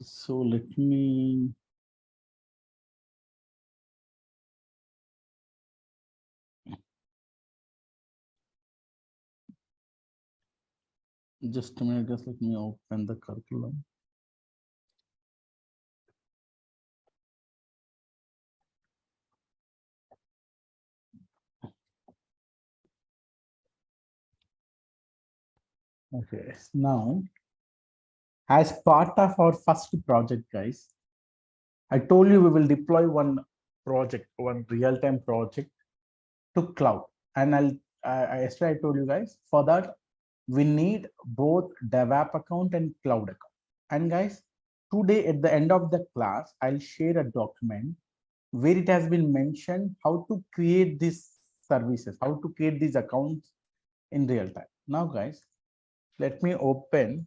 So let me just a minute, just let me open the curriculum. Okay, now as part of our first project, guys, I told you we will deploy one project, one real-time project to cloud. And yesterday I told you guys, for that we need both DevOps account and cloud account. And guys, today at the end of the class, I'll share a document where it has been mentioned how to create these services, how to create these accounts in real time. Now, guys, let me open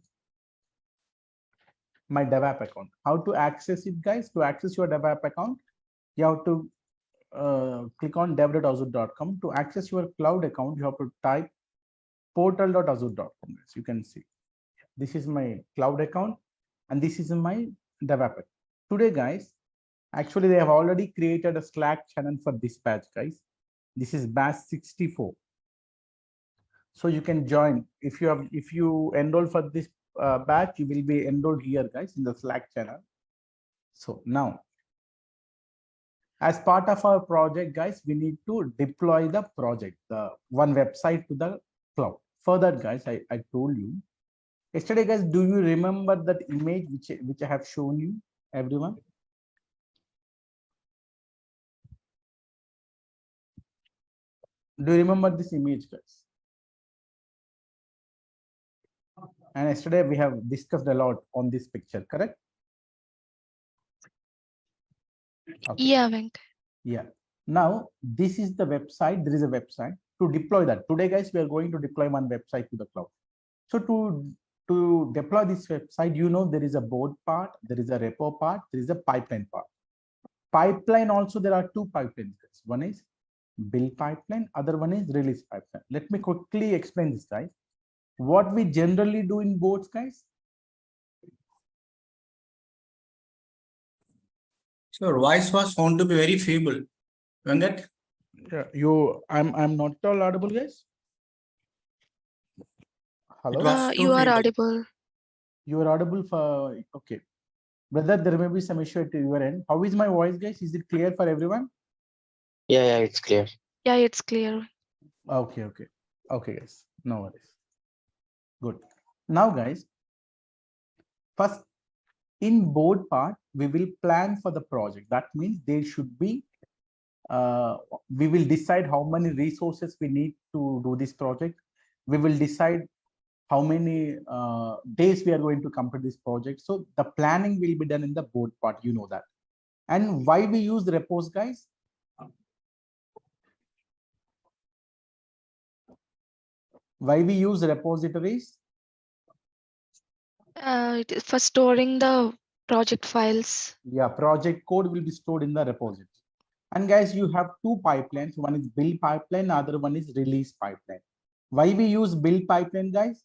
my DevOps account. How to access it, guys? To access your DevOps account, you have to click on dev.azure.com. To access your cloud account, you have to type portal.azure.com. As you can see, this is my cloud account and this is my DevOps account. Today, guys, actually they have already created a Slack channel for this batch, guys. This is batch 64. So you can join if you enroll for this batch, you will be enrolled here, guys, in the Slack channel. So now, as part of our project, guys, we need to deploy the project, the one website to the cloud. For that, guys, I told you yesterday, guys, do you remember that image which I have shown you, everyone? Do you remember this image, guys? And yesterday we have discussed a lot on this picture, correct? Okay. Yeah, Venk. Yeah. Now this is the website. There is a website to deploy that. Today, guys, we are going to deploy one website to the cloud. So to deploy this website, you know, there is a board part, there is a repo part, there is a pipeline part. Pipeline also, there are two pipelines. One is build pipeline, other one is release pipeline. Let me quickly explain this, guys. What we generally do in boards, guys? So your voice was found to be very feeble. Venkat? Yeah, I'm not at all audible, guys. Hello. You are audible. You are audible for okay. Whether there may be some issue at your end. How is my voice, guys? Is it clear for everyone? Yeah, it's clear. Yeah, it's clear. Okay, guys. No worries. Good. Now, guys, first in board part, we will plan for the project. That means there should be, we will decide how many resources we need to do this project. We will decide how many days we are going to complete this project. So the planning will be done in the board part, you know that. And why we use the repos, guys? Why we use repositories? It is for storing the project files. Yeah, project code will be stored in the repository. And guys, you have two pipelines. One is build pipeline, other one is release pipeline. Why we use build pipeline, guys?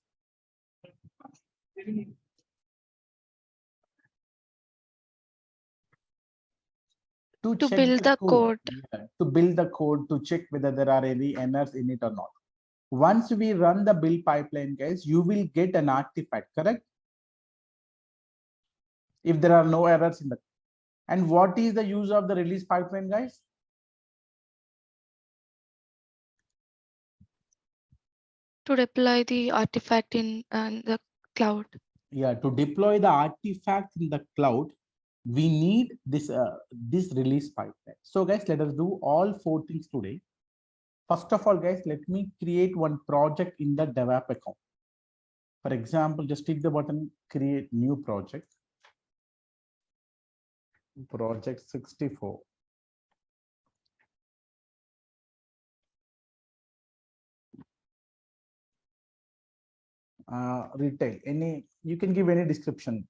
To build the code. Yeah, to build the code, to check whether there are any errors in it or not. Once we run the build pipeline, guys, you will get an artifact, correct? If there are no errors in the. And what is the use of the release pipeline, guys? To deploy the artifact in the cloud. Yeah, to deploy the artifact in the cloud, we need this release pipeline. So guys, let us do all four things today. First of all, guys, let me create one project in the DevOps account. For example, just click the button, create new project. Project 64. Retail, you can give any description.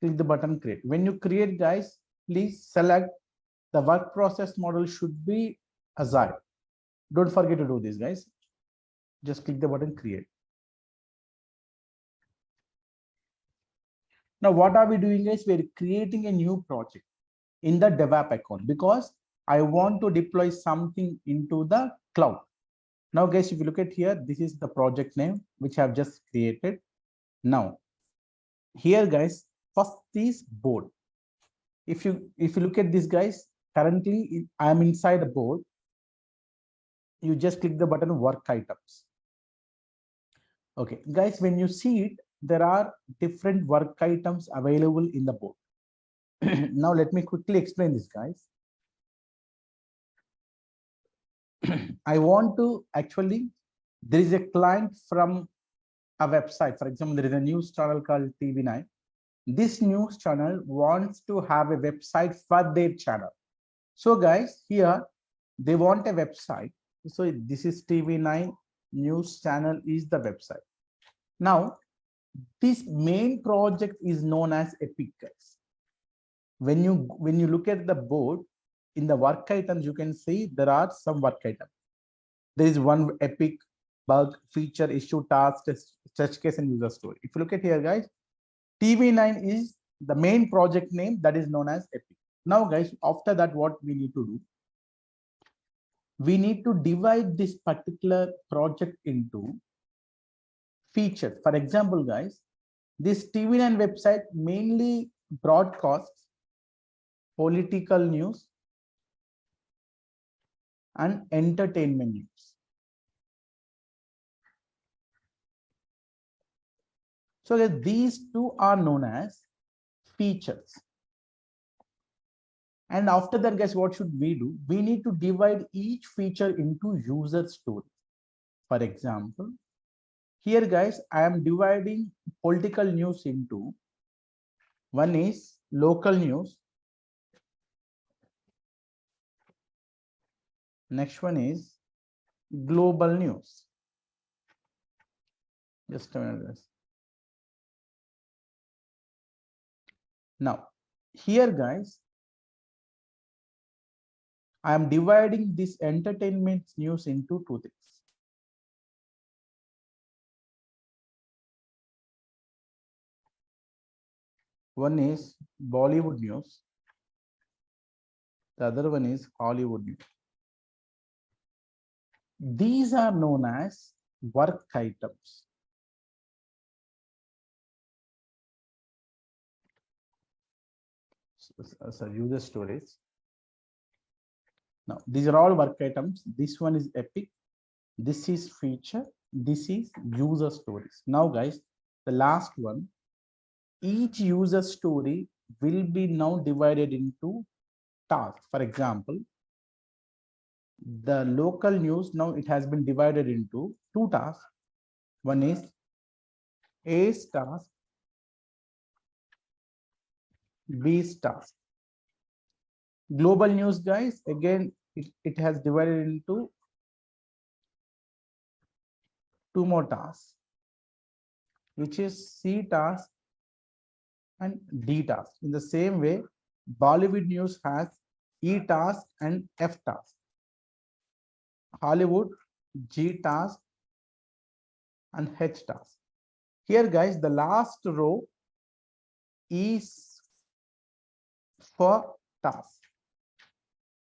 Click the button create. When you create, guys, please select the work process model should be Azure. Don't forget to do this, guys. Just click the button create. Now, what are we doing guys? We're creating a new project in the DevOps account because I want to deploy something into the cloud. Now, guys, if you look at here, this is the project name which I've just created. Now, here, guys, first is board. If you look at this, guys, currently I am inside the board. You just click the button work items. Okay, guys, when you see it, there are different work items available in the board. Now, let me quickly explain this, guys. I want to actually, there is a client from a website. For example, there is a news channel called TV9. This news channel wants to have a website for their channel. So guys, here they want a website. So this is TV9 news channel is the website. Now, this main project is known as Epic, guys. When you look at the board in the work items, you can see there are some work items. There is one Epic, bug, feature, issue, task, test case, and user story. If you look at here, guys, TV9 is the main project name that is known as Epic. Now, guys, after that, what we need to do? We need to divide this particular project into features. For example, guys, this TV9 website mainly broadcasts political news and entertainment news. So these two are known as features. And after that, guys, what should we do? We need to divide each feature into user stories. For example, here, guys, I am dividing political news into one is local news. Next one is global news. Just a minute, guys. Now, here, guys, I am dividing this entertainment news into two things. One is Bollywood news. The other one is Hollywood news. These are known as work items. So user stories. Now, these are all work items. This one is Epic. This is feature. This is user stories. Now, guys, the last one, each user story will be now divided into tasks. For example, the local news, now it has been divided into two tasks. One is A's task, B's task. Global news, guys, again, it has divided into two more tasks, which is C task and D task. In the same way, Bollywood news has E task and F task. Hollywood, G task and H task. Here, guys, the last row is for task.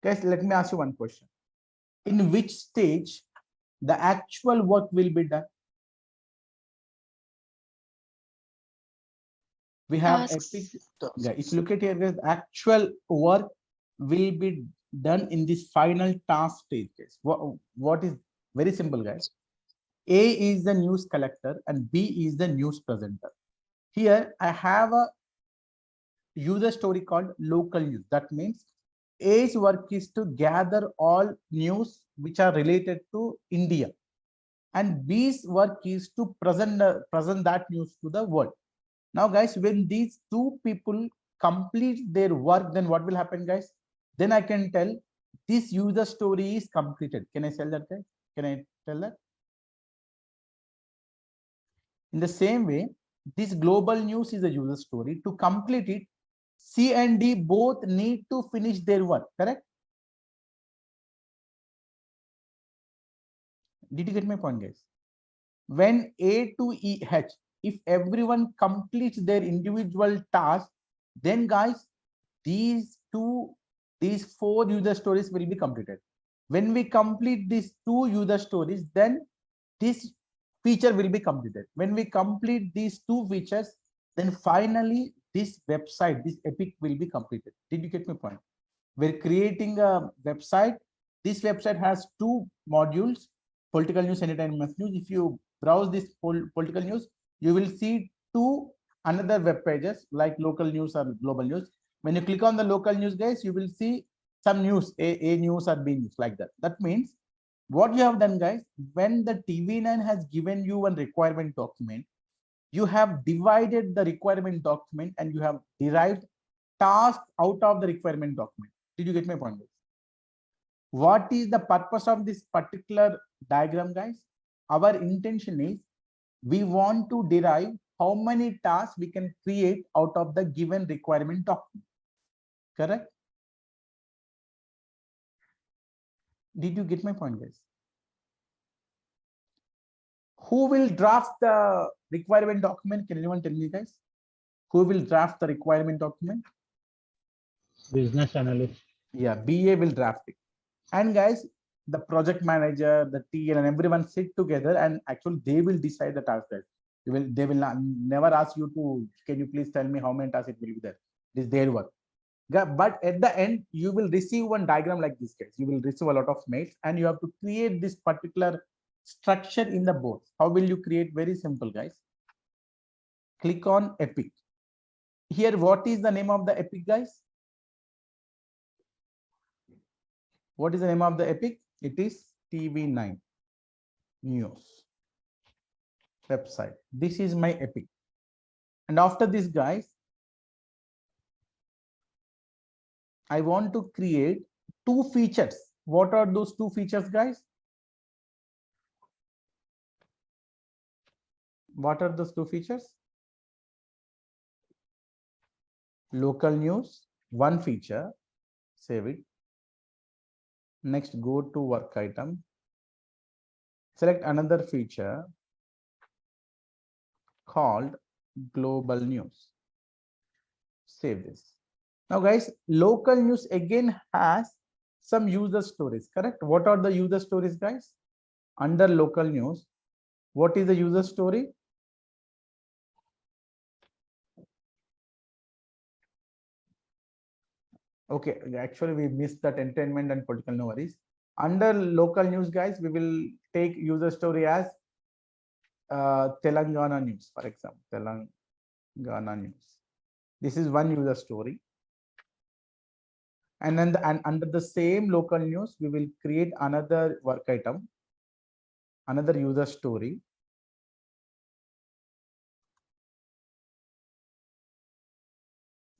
Guys, let me ask you one question. In which stage the actual work will be done? We have Epic. Yeah, if you look at here, the actual work will be done in this final task stage. What is very simple, guys? A is the news collector and B is the news presenter. Here I have a user story called local news. That means A's work is to gather all news which are related to India, and B's work is to present that news to the world. Now, guys, when these two people complete their work, then what will happen, guys? Then I can tell this user story is completed. Can I tell that, guys? Can I tell that? In the same way, this global news is a user story. To complete it, C and D both need to finish their work, correct? Did you get my point, guys? When A to E H, if everyone completes their individual task, then guys, these 4 user stories will be completed. When we complete these 2 user stories, then this feature will be completed. When we complete these 2 features, then finally this website, this epic will be completed. Did you get my point? We're creating a website. This website has 2 modules, political news, entertainment news. If you browse this political news, you will see 2 another web pages like local news or global news. When you click on the local news, guys, you will see some news, A news or B news, like that. That means what you have done, guys, when the TV9 has given you one requirement document, you have divided the requirement document and you have derived tasks out of the requirement document. Did you get my point, guys? What is the purpose of this particular diagram, guys? Our intention is we want to derive how many tasks we can create out of the given requirement document. Correct? Did you get my point, guys? Who will draft the requirement document? Can anyone tell me, guys? Who will draft the requirement document? Business analyst. Yeah, BA will draft it. And guys, the project manager, the TL, and everyone sit together, and actually they will decide the task. They will never ask you to, can you please tell me how many tasks it will be there? It is their work. But at the end, you will receive one diagram like this, guys. You will receive a lot of mails, and you have to create this particular structure in the board. How will you create? Very simple, guys. Click on Epic. Here, what is the name of the Epic, guys? What is the name of the Epic? It is TV9 News website. This is my Epic. And after this, guys, I want to create 2 features. What are those 2 features, guys? What are those 2 features? Local news, 1 feature, save it. Next, go to work item. Select another feature called global news. Save this. Now, guys, local news again has some user stories, correct? What are the user stories, guys? Under local news, what is the user story? Okay, actually we missed that entertainment and political, no worries. Under local news, guys, we will take user story as Telangana news, for example, Telangana news. This is one user story. And then under the same local news, we will create another work item, another user story.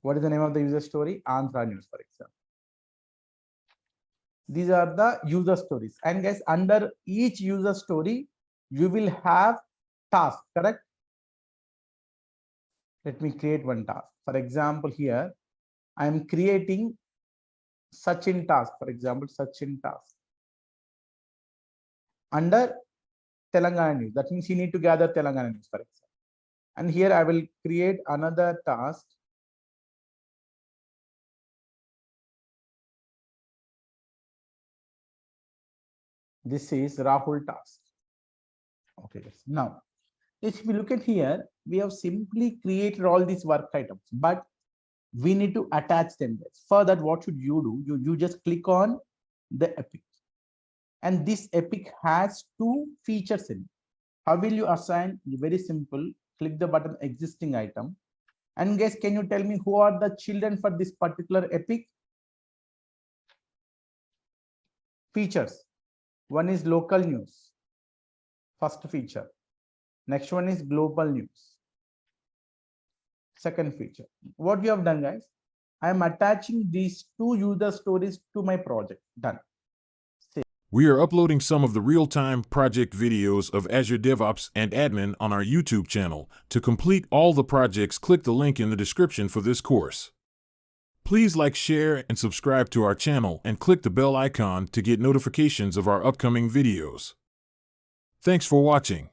What is the name of the user story? Andhra news, for example. These are the user stories. And guys, under each user story, you will have tasks, correct? Let me create one task. For example, here, I am creating Sachin task, for example, Sachin task. Under Telangana news, that means you need to gather Telangana news, for example. And here I will create another task. This is Rahul task. Okay, now if we look at here, we have simply created all these work items, but we need to attach them. For that, what should you do? You just click on the Epic, and this Epic has 2 features in it. How will you assign? Very simple. Click the button existing item, and guys, can you tell me who are the children for this particular Epic? Features. One is local news, first feature. Next one is global news, second feature. What you have done, guys, I am attaching these 2 user stories to my project. Done. Save. We are uploading some of the real-time project videos of Azure DevOps and Admin on our YouTube channel. To complete all the projects, click the link in the description for this course. Please like, share, and subscribe to our channel and click the bell icon to get notifications of our upcoming videos. Thanks for watching.